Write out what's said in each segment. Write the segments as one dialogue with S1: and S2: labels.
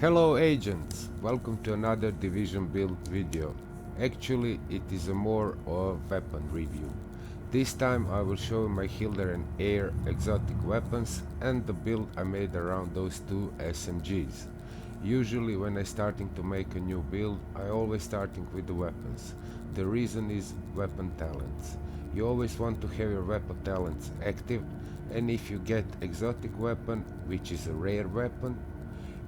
S1: Hello agents, welcome to another Division build video. Actually it is a more of weapon review. This time I will show my Hildr and Eir exotic weapons and the build I made around those two SMGs. Usually when I starting to make a new build, I always starting with the weapons. The reason is weapon talents. You always want to have your weapon talents active, and if you get exotic weapon, which is a rare weapon,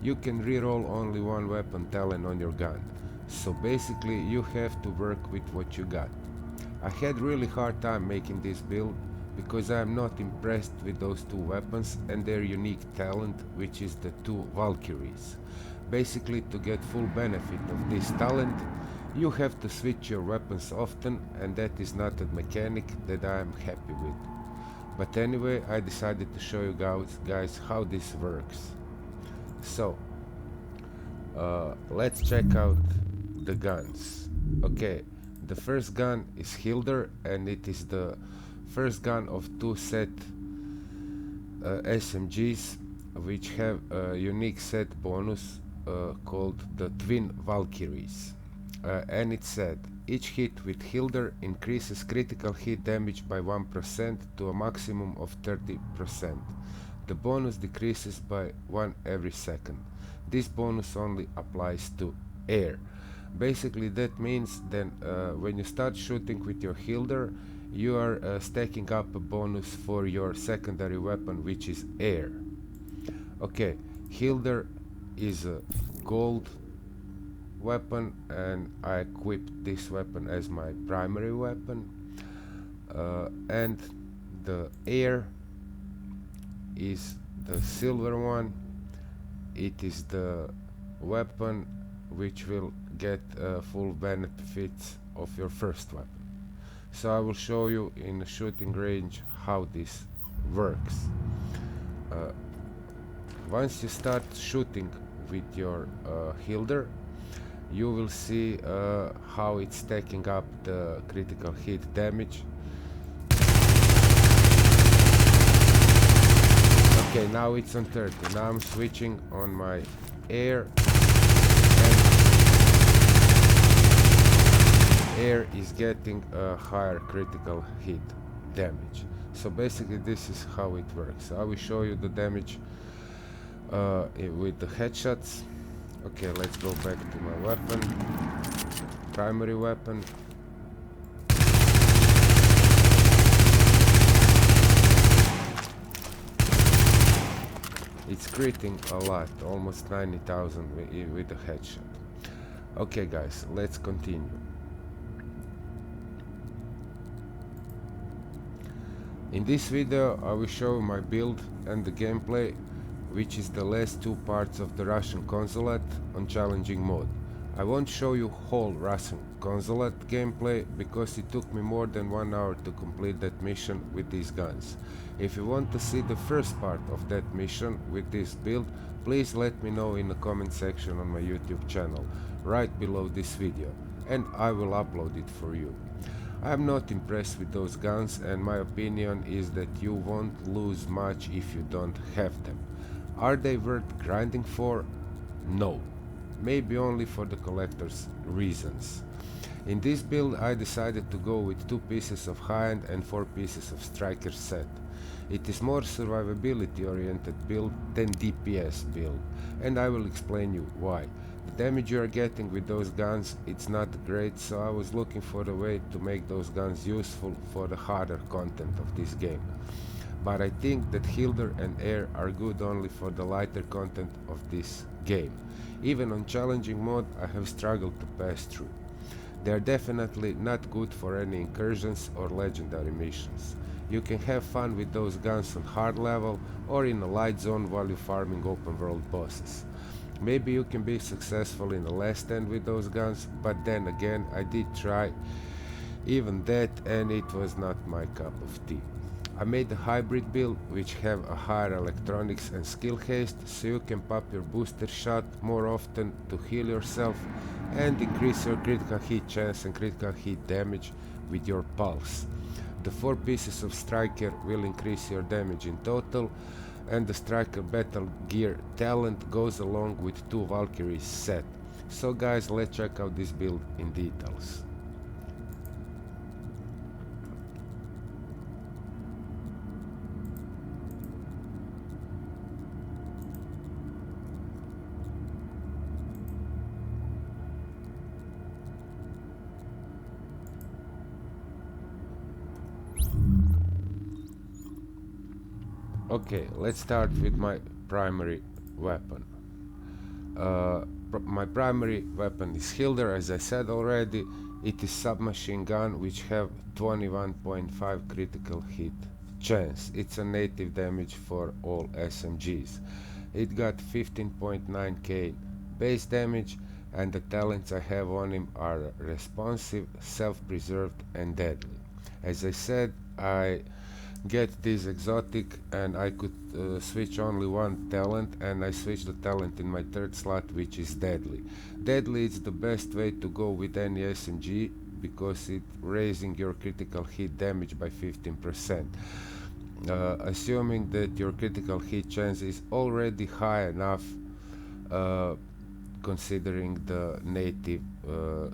S1: you can reroll only one weapon talent on your gun. So basically you have to work with what you got. I had really hard time making this build because I am not impressed with those two weapons and their unique talent, which is the two Valkyries. Basically, to get full benefit of this talent, you have to switch your weapons often, and that is not a mechanic that I am happy with. But anyway, I decided to show you guys how this works. So let's check out the guns. Okay, the first gun is Hildr, and it is the first gun of two set SMGs which have a unique set bonus called the Twin Valkyries. And it said each hit with Hildr increases critical hit damage by 1% to a maximum of 30%. The bonus decreases by 1 every second. This bonus only applies to air. Basically that means then when you start shooting with your Hildr, you are stacking up a bonus for your secondary weapon, which is air. Okay, Hildr is a gold weapon and I equipped this weapon as my primary weapon, and the air is the silver one. It is the weapon which will get full benefits of your first weapon. So I will show you in the shooting range how this works. Once you start shooting with your Hildr, you will see how it's stacking up the critical hit damage. Okay, now it's on 30. Now I'm switching on my air, and air is getting a higher critical hit damage. So basically this is how it works. I will show you the damage with the headshots. Okay, let's go back to my weapon, primary weapon. It's critting a lot, almost 90,000 with a headshot. Okay guys, let's continue. In this video I will show my build and the gameplay, which is the last two parts of the Russian consulate on challenging mode. I won't show you whole Russian consulate gameplay because it took me more than 1 hour to complete that mission with these guns. If you want to see the first part of that mission with this build, please let me know in the comment section on my YouTube channel right below this video, and I will upload it for you. I am not impressed with those guns, and my opinion is that you won't lose much if you don't have them. Are they worth grinding for? No. Maybe only for the collector's reasons. In this build I decided to go with 2 pieces of high-end and 4 pieces of striker set. It is more survivability oriented build than DPS build, and I will explain you why. The damage you are getting with those guns, it's not great, so I was looking for a way to make those guns useful for the harder content of this game. But I think that Hildr and Eir are good only for the lighter content of this game. Even on challenging mode I have struggled to pass through. They are definitely not good for any incursions or legendary missions. You can have fun with those guns on hard level or in a light zone while you farming open world bosses. Maybe you can be successful in the last end with those guns, but then again I did try even that and it was not my cup of tea. I made a hybrid build which have a higher electronics and skill haste, so you can pop your booster shot more often to heal yourself and increase your critical hit chance and critical hit damage with your pulse. The 4 pieces of striker will increase your damage in total, and the striker battle gear talent goes along with Twin Valkyries set. So guys, let's check out this build in details. Okay, let's start with my primary weapon. My primary weapon is Hildr, as I said already. It is submachine gun which have 21.5 critical hit chance. It's a native damage for all SMGs. It got 15.9k base damage, and the talents I have on him are responsive, self-preserved and deadly. As I said, I get this exotic and I could switch only one talent, and I switched the talent in my third slot, which is deadly. Deadly is the best way to go with any SMG because it raising your critical hit damage by 15%. Assuming that your critical hit chance is already high enough, considering the native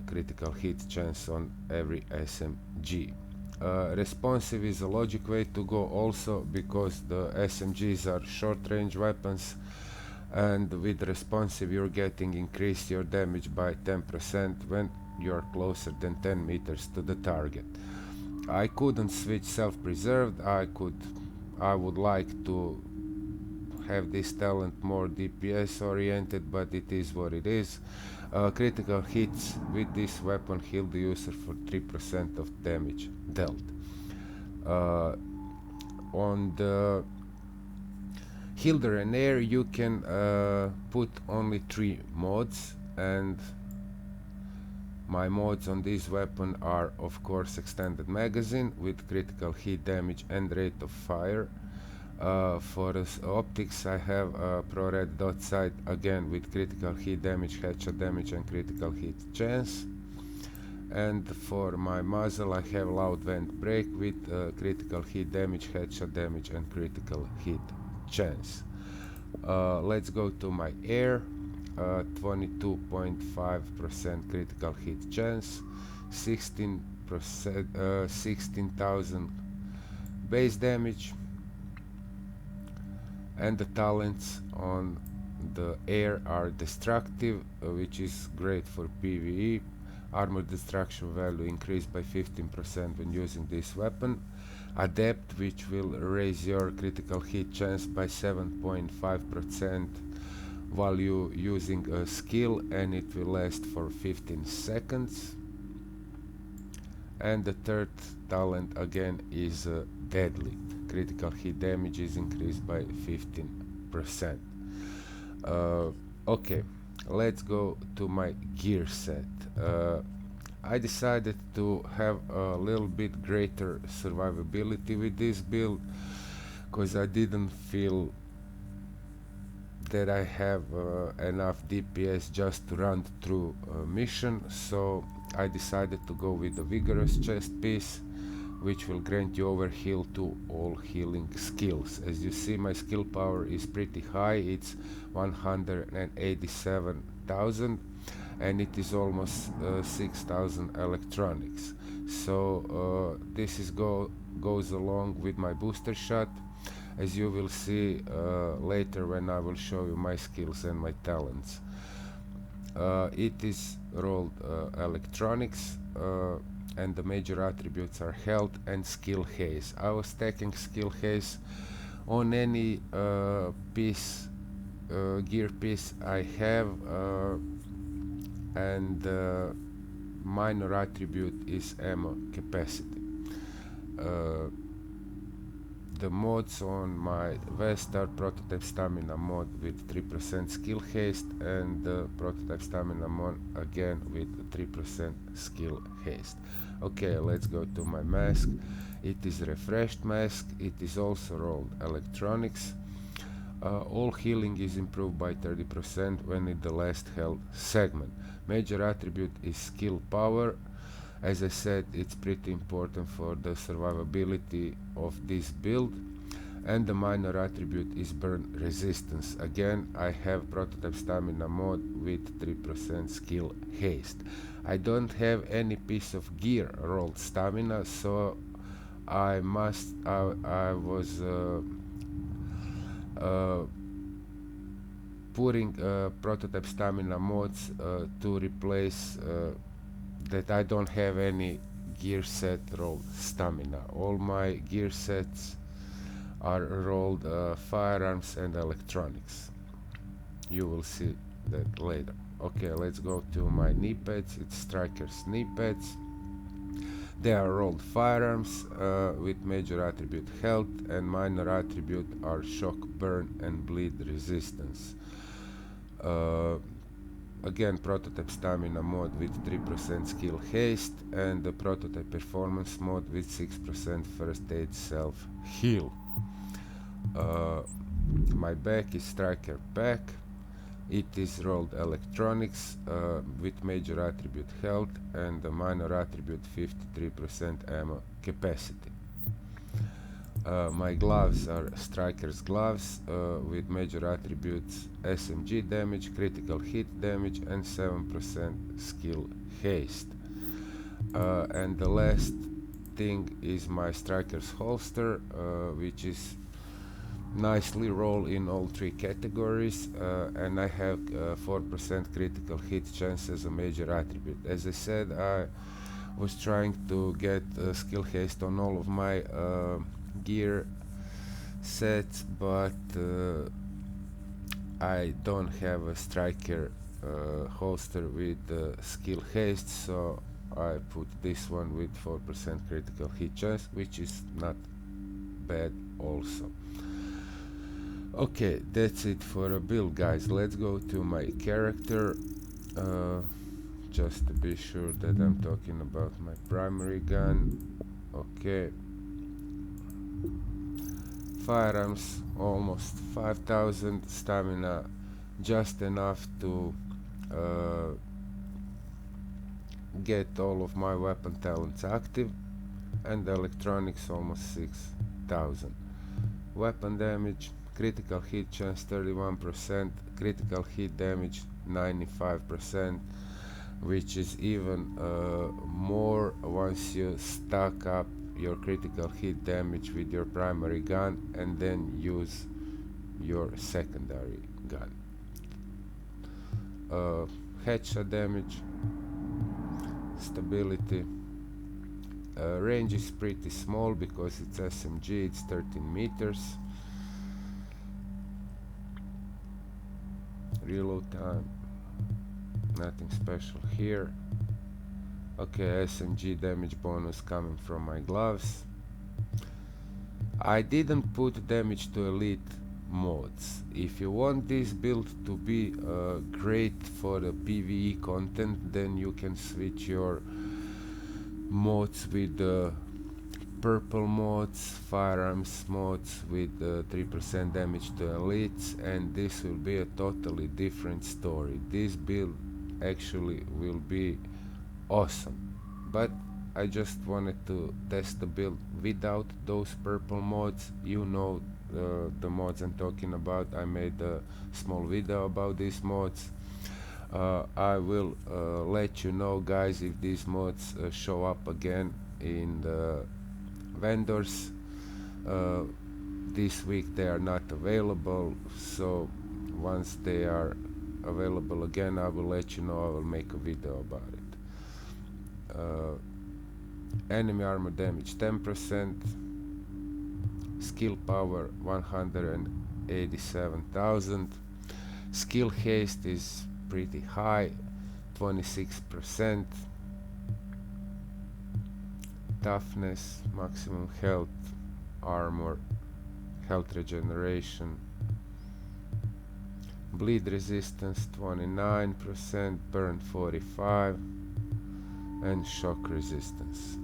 S1: critical hit chance on every SMG. Responsive is a logic way to go also because the SMGs are short range weapons, and with responsive you're getting increased your damage by 10% when you're closer than 10 meters to the target. I couldn't switch self-preserved. I would like to have this talent more DPS oriented, but it is what it is. Critical hits with this weapon heal the user for 3% of damage dealt. On the Hildr and Eir you can put only 3 mods, and my mods on this weapon are of course extended magazine with critical hit damage and rate of fire. For optics I have pro red dot sight, again with critical hit damage, headshot damage and critical hit chance. And for my muzzle I have loud vent break with critical hit damage, headshot damage and critical hit chance. Let's go to my air. 22.5% critical hit chance, 16,000 base damage, and the talents on the air are destructive, which is great for PvE. Armor destruction value increased by 15% when using this weapon. Adept, which will raise your critical hit chance by 7.5% while you using a skill, and it will last for 15 seconds. And the third talent again is deadly. Critical hit damage is increased by 15%. Okay, let's go to my gear set. I decided to have a little bit greater survivability with this build because I didn't feel that I have enough DPS just to run through a mission, so I decided to go with the vigorous chest piece, which will grant you overheal to all healing skills. As you see, my skill power is pretty high, it's 187,000, and it is almost 6,000 electronics. So this goes along with my booster shot, as you will see later when I will show you my skills and my talents. It is rolled electronics, and the major attributes are health and skill haze. I was stacking skill haze on any gear piece I have, and minor attribute is ammo capacity. The mods on my vest are prototype stamina mod with 3% skill haste, and the prototype stamina mod again with 3% skill haste. Okay, let's go to my mask. It is refreshed mask. It is also rolled electronics. All healing is improved by 30% when in the last health segment. Major attribute is skill power. As I said, it's pretty important for the survivability of this build. and the minor attribute is burn resistance. Again, I have prototype stamina mode with 3% skill haste. I don't have any piece of gear rolled stamina, so I was putting prototype stamina mods to replace that I don't have any gear set rolled stamina. All my gear sets are rolled firearms and electronics. You will see that later. Okay, let's go to my knee pads. It's Striker's knee pads. They are rolled firearms with major attribute health, and minor attribute are shock, burn and bleed resistance. Again, prototype stamina mode with 3% skill haste, and the prototype performance mode with 6% first aid self heal. My back is Striker back. It is rolled electronics with major attribute health and the minor attribute 53% ammo capacity. My gloves are Striker's gloves with major attributes SMG damage, critical hit damage and 7% skill haste. And the last thing is my Striker's holster, which is nicely rolled in all three categories, and I have 4% critical hit chance as a major attribute. As I said, I was trying to get skill haste on all of my gear sets, but I don't have a Striker holster with skill haste, so I put this one with 4% critical hit chance, which is not bad also. Okay, that's it for a build, guys. Let's go to my character, just to be sure that I'm talking about my primary gun. Okay, firearms almost 5000, stamina just enough to get all of my weapon talents active, and electronics almost 6000. Weapon damage, critical hit chance 31%, critical hit damage 95%, which is even more once you stack up your critical hit damage with your primary gun and then use your secondary gun. Headshot damage, stability, range is pretty small because it's SMG, it's 13 meters. Reload time, nothing special here. Okay, SMG damage bonus coming from my gloves. I didn't put damage to elite mods. If you want this build to be great for the PvE content, then you can switch your mods with the purple mods, firearms mods with 3% damage to elites, and this will be a totally different story. This build actually will be awesome, but I just wanted to test the build without those purple mods. You know the mods I'm talking about. I made a small video about these mods. I will let you know, guys, if these mods show up again in the vendors. This week they are not available, so once they are available again, I will let you know. I will make a video about it. Enemy armor damage 10%, skill power 187,000, skill haste is pretty high, 26%, toughness, maximum health, armor, health regeneration, bleed resistance 29%, burn 45%, and shock resistance.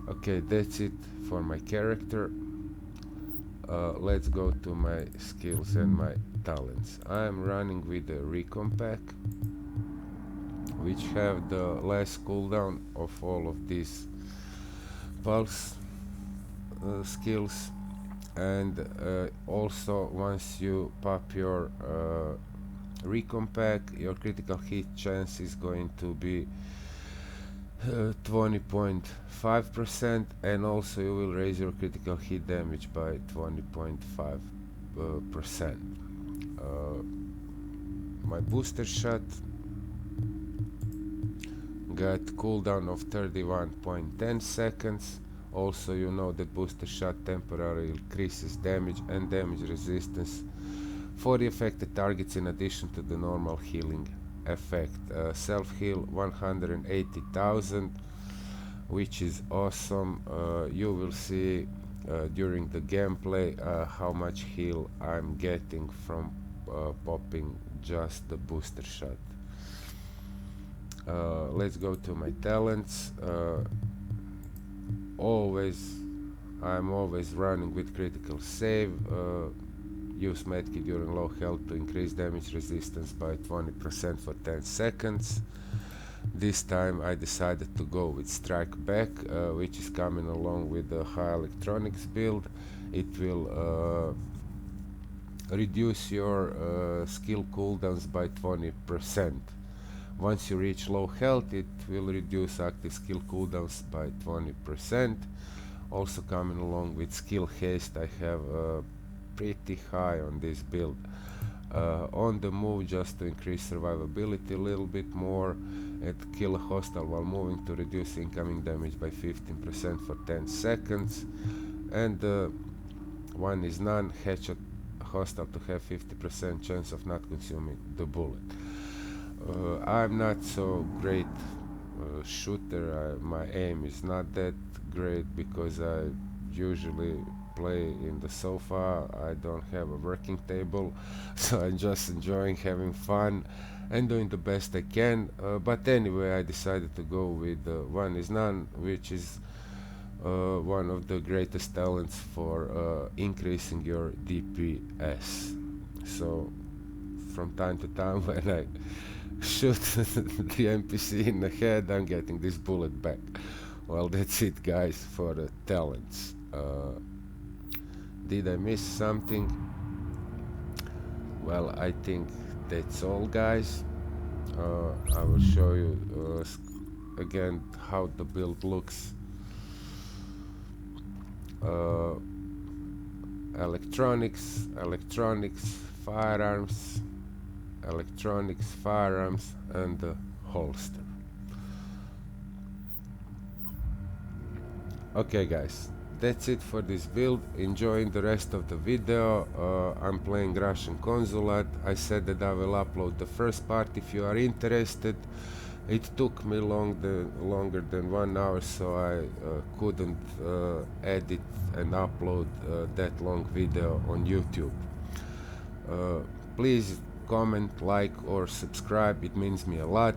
S1: Okay, that's it for my character. Let's go to my skills and my talents. I am running with the recon pack, which have the last cooldown of all of these pulse skills. and also once you pop your recon pack, your critical hit chance is going to be 20.5%, and also you will raise your critical hit damage by 20.5%. My booster shot got cooldown of 31.10 seconds. Also, you know that booster shot temporarily increases damage and damage resistance for the affected targets in addition to the normal healing effect. Self-heal 180,000, which is awesome. You will see during the gameplay how much heal I'm getting from popping just the booster shot. Let's go to my talents. I'm always running with critical save. Use medkit during low health to increase damage resistance by 20% for 10 seconds. This time I decided to go with strike back, which is coming along with the high electronics build. It will reduce your skill cooldowns by 20%. Once you reach low health, it will reduce active skill cooldowns by 20%. Also coming along with skill haste, I have pretty high on this build. On the move, just to increase survivability a little bit more, and kill a hostile while moving to reduce incoming damage by 15% for 10 seconds. And one is none, headshot a hostile to have 50% chance of not consuming the bullet. I'm not so great shooter. My aim is not that great because I usually play in the sofa. I don't have a working table, so I'm just enjoying having fun and doing the best I can. But anyway, I decided to go with one is none, which is one of the greatest talents for increasing your DPS. So from time to time when I shoot the NPC in the head, I'm getting this bullet back. Well, that's it guys for the talents. Did I miss something? Well, I think that's all guys. I will show you again how the build looks. Electronics, firearms, and the holster. Okay guys, that's it for this build. Enjoying the rest of the video. I'm playing Russian Consulate. I said that I will upload the first part if you are interested. It took me longer than 1 hour, so I couldn't edit and upload that long video on YouTube. Please comment, like or subscribe, it means me a lot.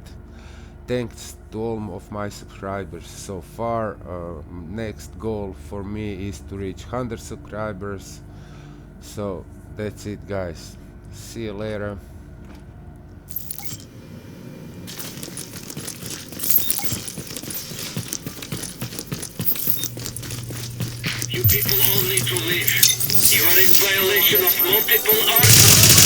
S1: Thanks to all of my subscribers so far. Next goal for me is to reach 100 subscribers. So that's it guys, see you later.
S2: You people all need to leave. You are in violation of multiple articles.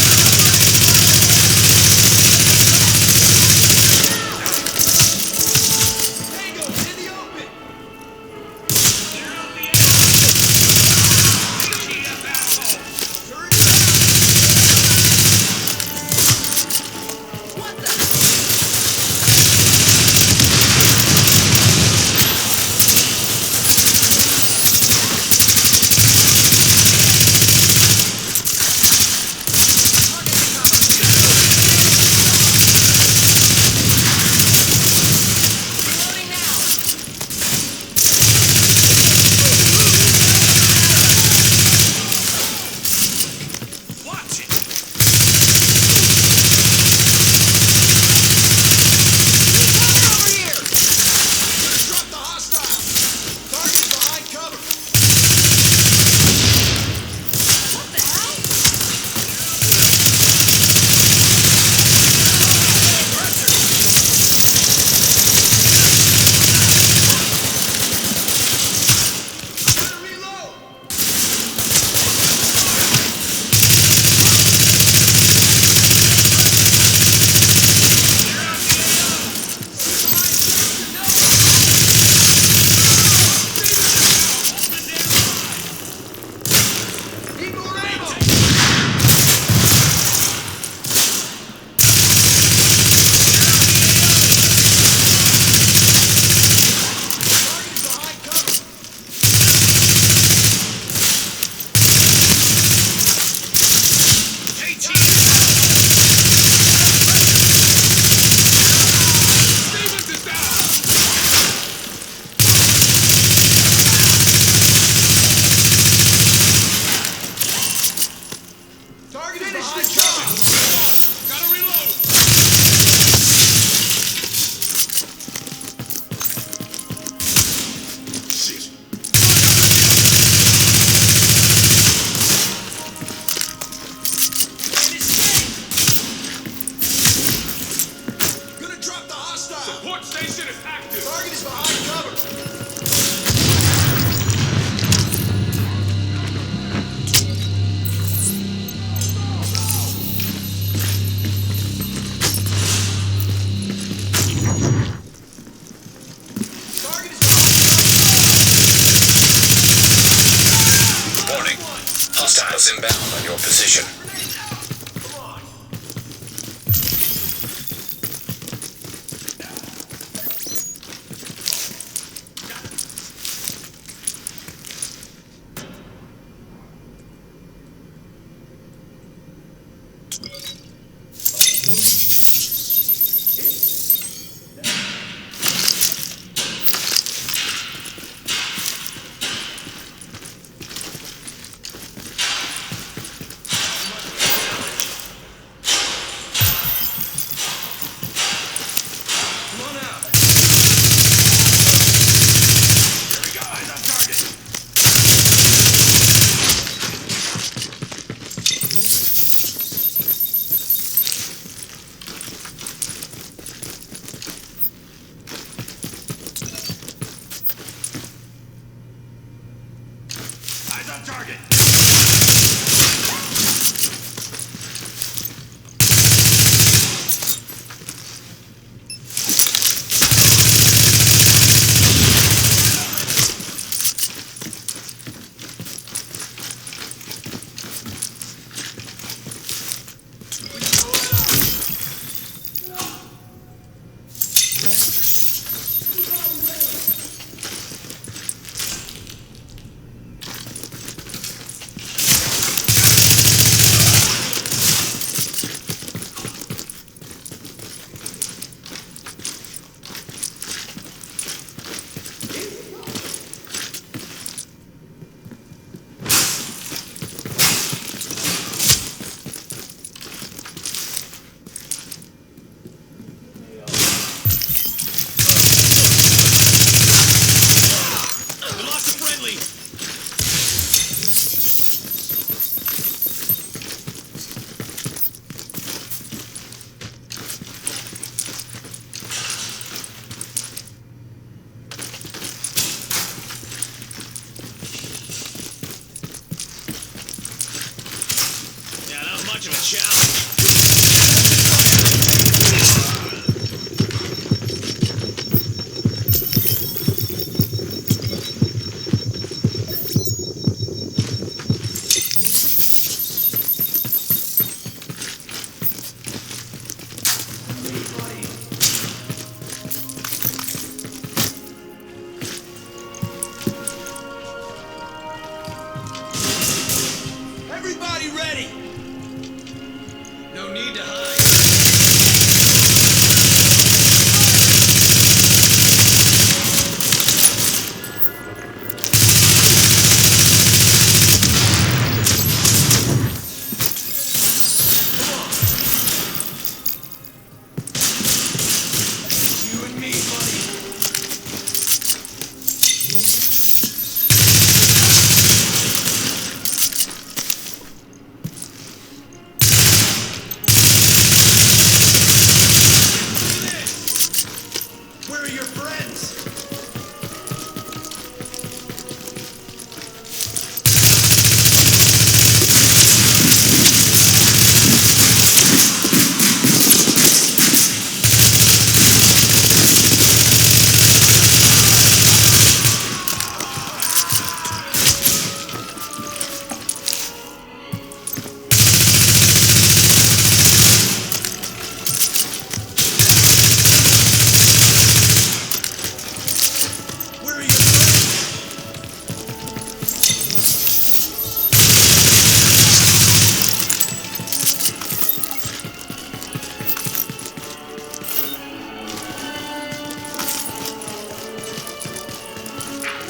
S3: behind cover! Gotta reload! Shit! Gonna drop the hostile!
S4: Support station is active.
S3: Target is behind cover! Target is behind
S5: Warning. Hostiles inbound on your position.
S3: Come on out!
S4: Here we go. Eyes on target. Eyes on target.
S3: We lost a friendly! Yeah, that was much of a challenge. Everybody ready! No need to hide. It's you and me, buddy. Where are your friends? Where are your friends?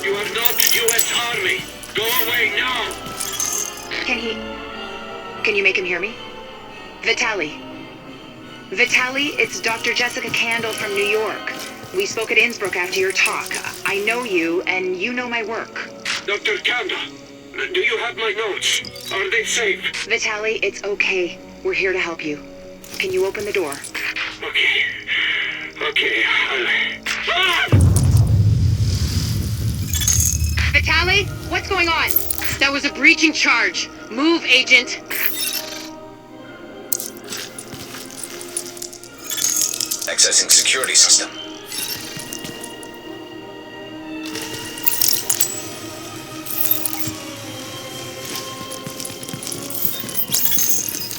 S2: You are not U.S. Army. Go away now.
S6: Can you make him hear me? Vitali. Vitali, it's Dr. Jessica Candle from New York. We spoke at Innsbruck after your talk. I know you, and you know my work.
S2: Dr. Kanda, do you have my notes? Are they safe?
S6: Vitali, it's okay. We're here to help you. Can you open the door?
S2: Okay. Okay, Ah!
S6: Vitali, what's going on? That was a breaching charge. Move, Agent.
S5: Accessing security system.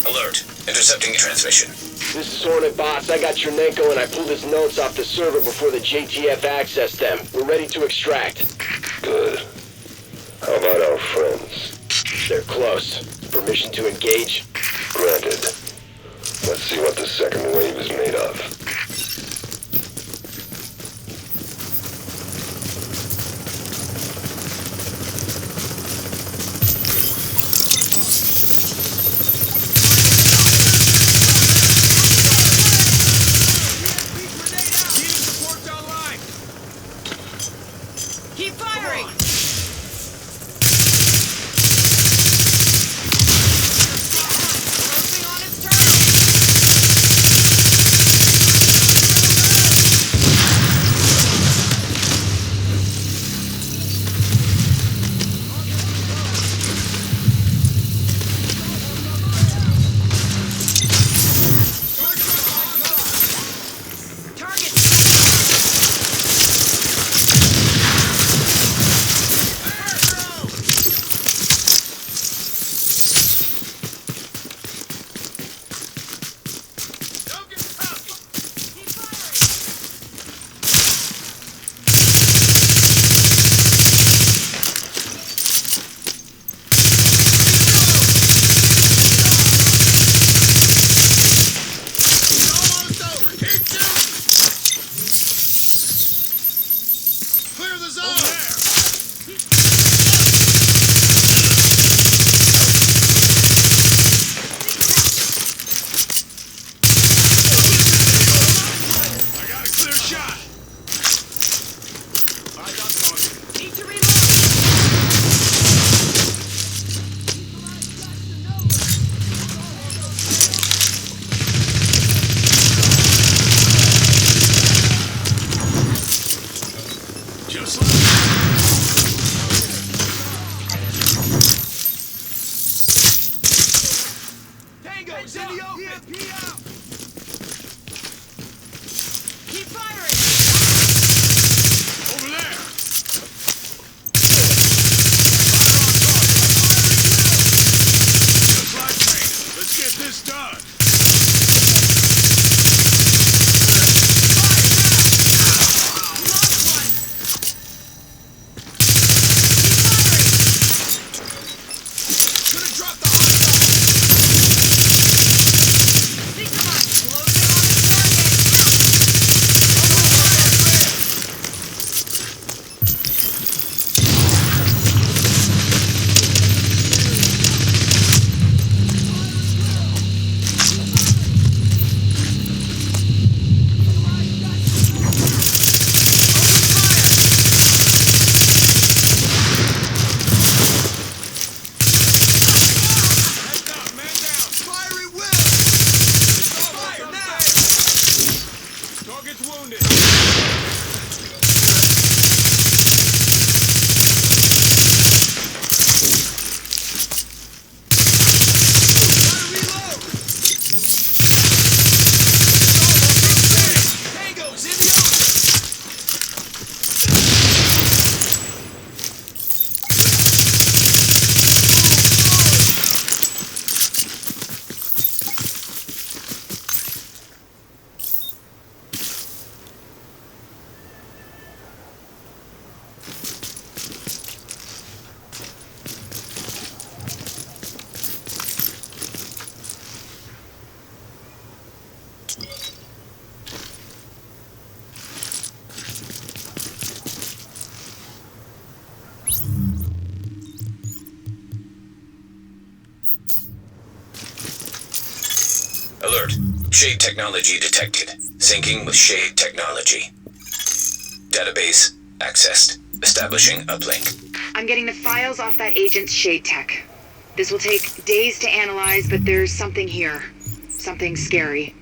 S5: Alert. Intercepting transmission.
S7: This is Hornet Boss. I got Chernenko and I pulled his notes off the server before the JTF accessed them. We're ready to extract.
S8: Good. How about our friends?
S7: They're close. Permission to engage?
S8: Granted. Let's see what the second wave is made of.
S3: Keep firing! Closing on its target!
S5: Alert. Shade technology detected. Syncing with Shade technology. Database accessed. Establishing uplink.
S6: I'm getting the files off that agent's shade tech. This will take days to analyze, but there's something here. Something scary.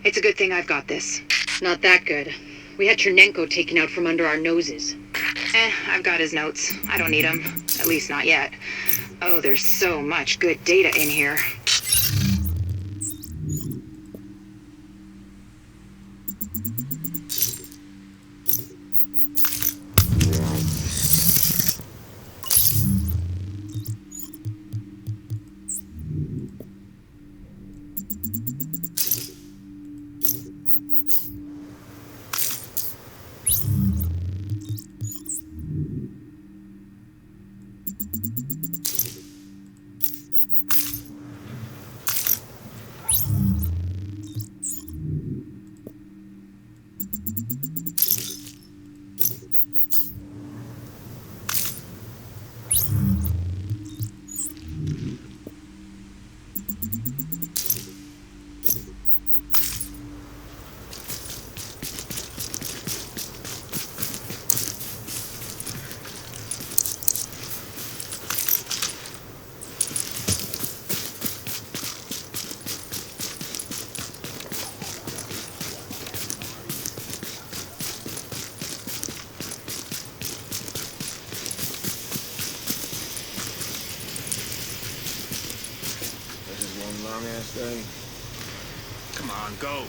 S6: It's a good thing I've got this. Not that good. We had Chernenko taken out from under our noses. I've got his notes. I don't need them. At least not yet. Oh, there's so much good data in here.
S3: Come on, go.